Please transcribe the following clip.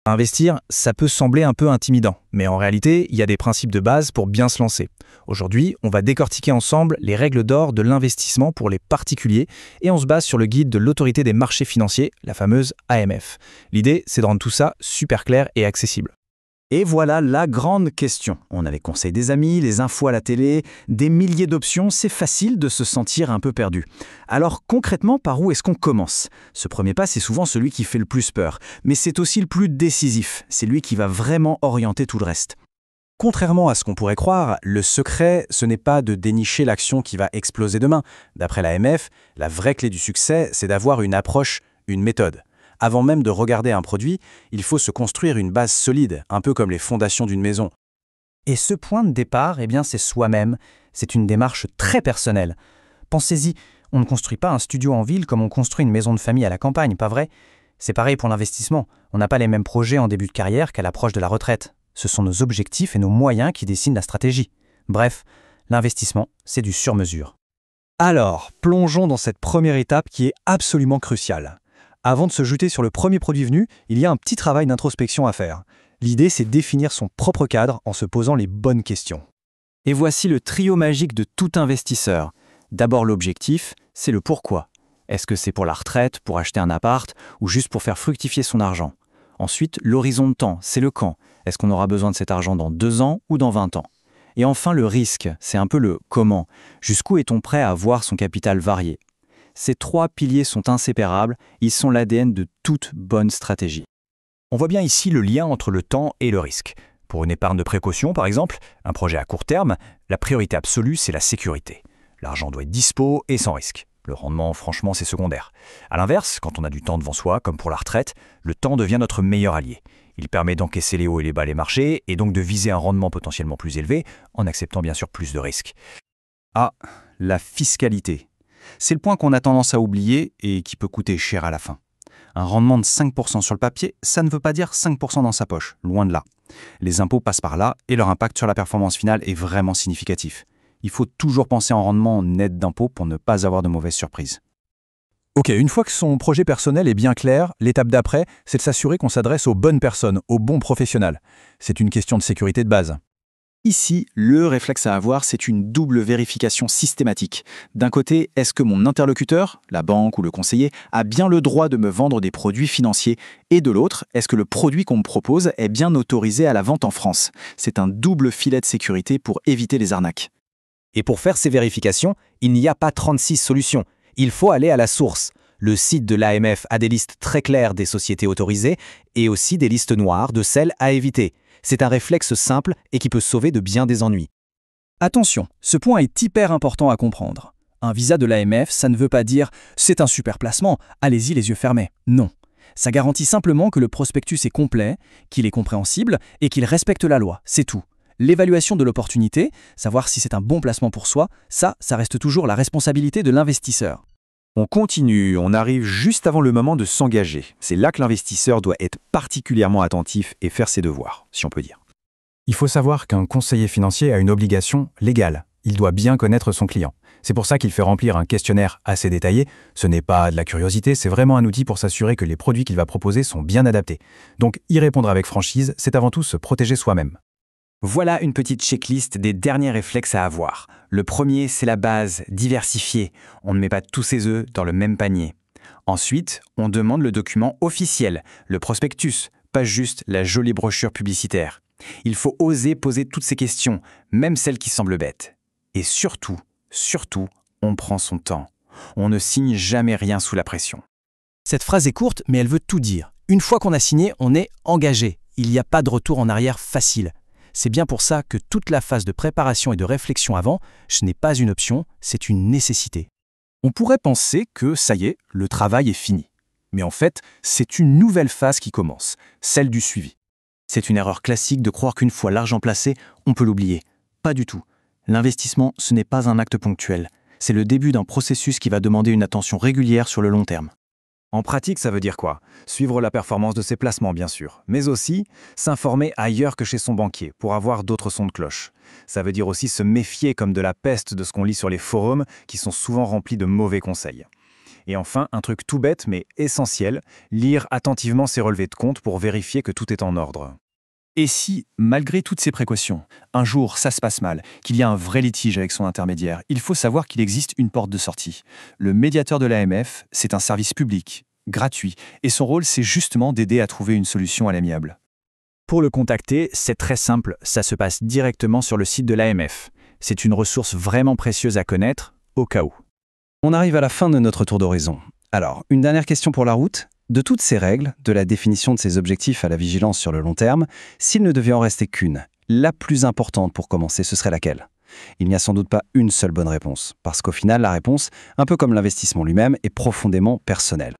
Investir, ça peut sembler un peu intimidant, mais en réalité, il y a des principes de base pour bien se lancer. Aujourd'hui, on va décortiquer ensemble les règles d'or de l'investissement pour les particuliers et on se base sur le guide de l'autorité des marchés financiers, la fameuse AMF. L'idée, c'est de rendre tout ça super clair et accessible. Et voilà la grande question. On a les conseils des amis, les infos à la télé, des milliers d'options, c'est facile de se sentir un peu perdu. Alors concrètement, par où est-ce qu'on commence? Ce premier pas, c'est souvent celui qui fait le plus peur, mais c'est aussi le plus décisif. C'est lui qui va vraiment orienter tout le reste. Contrairement à ce qu'on pourrait croire, le secret, ce n'est pas de dénicher l'action qui va exploser demain. D'après l'AMF, la vraie clé du succès, c'est d'avoir une approche, une méthode. Avant même de regarder un produit, il faut se construire une base solide, un peu comme les fondations d'une maison. Et ce point de départ, c'est soi-même. C'est une démarche très personnelle. Pensez-y, on ne construit pas un studio en ville comme on construit une maison de famille à la campagne, pas vrai? C'est pareil pour l'investissement. On n'a pas les mêmes projets en début de carrière qu'à l'approche de la retraite. Ce sont nos objectifs et nos moyens qui dessinent la stratégie. Bref, l'investissement, c'est du sur-mesure. Alors, plongeons dans cette première étape qui est absolument cruciale. Avant de se jeter sur le premier produit venu, il y a un petit travail d'introspection à faire. L'idée, c'est définir son propre cadre en se posant les bonnes questions. Et voici le trio magique de tout investisseur. D'abord l'objectif, c'est le pourquoi. Est-ce que c'est pour la retraite, pour acheter un appart ou juste pour faire fructifier son argent? Ensuite, l'horizon de temps, c'est le quand. Est-ce qu'on aura besoin de cet argent dans 2 ans ou dans 20 ans? Et enfin, le risque, c'est un peu le comment. Jusqu'où est-on prêt à voir son capital varier? Ces 3 piliers sont inséparables, ils sont l'ADN de toute bonne stratégie. On voit bien ici le lien entre le temps et le risque. Pour une épargne de précaution, par exemple, un projet à court terme, la priorité absolue, c'est la sécurité. L'argent doit être dispo et sans risque. Le rendement, franchement, c'est secondaire. À l'inverse, quand on a du temps devant soi, comme pour la retraite, le temps devient notre meilleur allié. Il permet d'encaisser les hauts et les bas des marchés et donc de viser un rendement potentiellement plus élevé, en acceptant bien sûr plus de risques. Ah, la fiscalité. C'est le point qu'on a tendance à oublier et qui peut coûter cher à la fin. Un rendement de 5% sur le papier, ça ne veut pas dire 5% dans sa poche, loin de là. Les impôts passent par là et leur impact sur la performance finale est vraiment significatif. Il faut toujours penser en rendement net d'impôts pour ne pas avoir de mauvaises surprises. Ok, une fois que son projet personnel est bien clair, l'étape d'après, c'est de s'assurer qu'on s'adresse aux bonnes personnes, aux bons professionnels. C'est une question de sécurité de base. Ici, le réflexe à avoir, c'est une double vérification systématique. D'un côté, est-ce que mon interlocuteur, la banque ou le conseiller, a bien le droit de me vendre des produits financiers? Et de l'autre, est-ce que le produit qu'on me propose est bien autorisé à la vente en France? C'est un double filet de sécurité pour éviter les arnaques. Et pour faire ces vérifications, il n'y a pas 36 solutions. Il faut aller à la source. Le site de l'AMF a des listes très claires des sociétés autorisées et aussi des listes noires de celles à éviter. C'est un réflexe simple et qui peut sauver de bien des ennuis. Attention, ce point est hyper important à comprendre. Un visa de l'AMF, ça ne veut pas dire « c'est un super placement, allez-y les yeux fermés ». Non. Ça garantit simplement que le prospectus est complet, qu'il est compréhensible et qu'il respecte la loi, c'est tout. L'évaluation de l'opportunité, savoir si c'est un bon placement pour soi, ça reste toujours la responsabilité de l'investisseur. On continue, on arrive juste avant le moment de s'engager. C'est là que l'investisseur doit être particulièrement attentif et faire ses devoirs, si on peut dire. Il faut savoir qu'un conseiller financier a une obligation légale. Il doit bien connaître son client. C'est pour ça qu'il fait remplir un questionnaire assez détaillé. Ce n'est pas de la curiosité, c'est vraiment un outil pour s'assurer que les produits qu'il va proposer sont bien adaptés. Donc y répondre avec franchise, c'est avant tout se protéger soi-même. Voilà une petite checklist des derniers réflexes à avoir. Le premier, c'est la base, diversifier. On ne met pas tous ses œufs dans le même panier. Ensuite, on demande le document officiel, le prospectus, pas juste la jolie brochure publicitaire. Il faut oser poser toutes ces questions, même celles qui semblent bêtes. Et surtout, on prend son temps. On ne signe jamais rien sous la pression. Cette phrase est courte, mais elle veut tout dire. Une fois qu'on a signé, on est engagé. Il n'y a pas de retour en arrière facile. C'est bien pour ça que toute la phase de préparation et de réflexion avant, ce n'est pas une option, c'est une nécessité. On pourrait penser que, ça y est, le travail est fini. Mais en fait, c'est une nouvelle phase qui commence, celle du suivi. C'est une erreur classique de croire qu'une fois l'argent placé, on peut l'oublier. Pas du tout. L'investissement, ce n'est pas un acte ponctuel. C'est le début d'un processus qui va demander une attention régulière sur le long terme. En pratique, ça veut dire quoi? Suivre la performance de ses placements, bien sûr, mais aussi s'informer ailleurs que chez son banquier pour avoir d'autres sons de cloche. Ça veut dire aussi se méfier comme de la peste de ce qu'on lit sur les forums qui sont souvent remplis de mauvais conseils. Et enfin, un truc tout bête mais essentiel, lire attentivement ses relevés de compte pour vérifier que tout est en ordre. Et si, malgré toutes ces précautions, un jour ça se passe mal, qu'il y a un vrai litige avec son intermédiaire, il faut savoir qu'il existe une porte de sortie. Le médiateur de l'AMF, c'est un service public, gratuit, et son rôle c'est justement d'aider à trouver une solution à l'amiable. Pour le contacter, c'est très simple, ça se passe directement sur le site de l'AMF. C'est une ressource vraiment précieuse à connaître, au cas où. On arrive à la fin de notre tour d'horizon. Alors, une dernière question pour la route. De toutes ces règles, de la définition de ces objectifs à la vigilance sur le long terme, s'il ne devait en rester qu'une, la plus importante pour commencer, ce serait laquelle ? Il n'y a sans doute pas une seule bonne réponse, parce qu'au final, la réponse, un peu comme l'investissement lui-même, est profondément personnelle.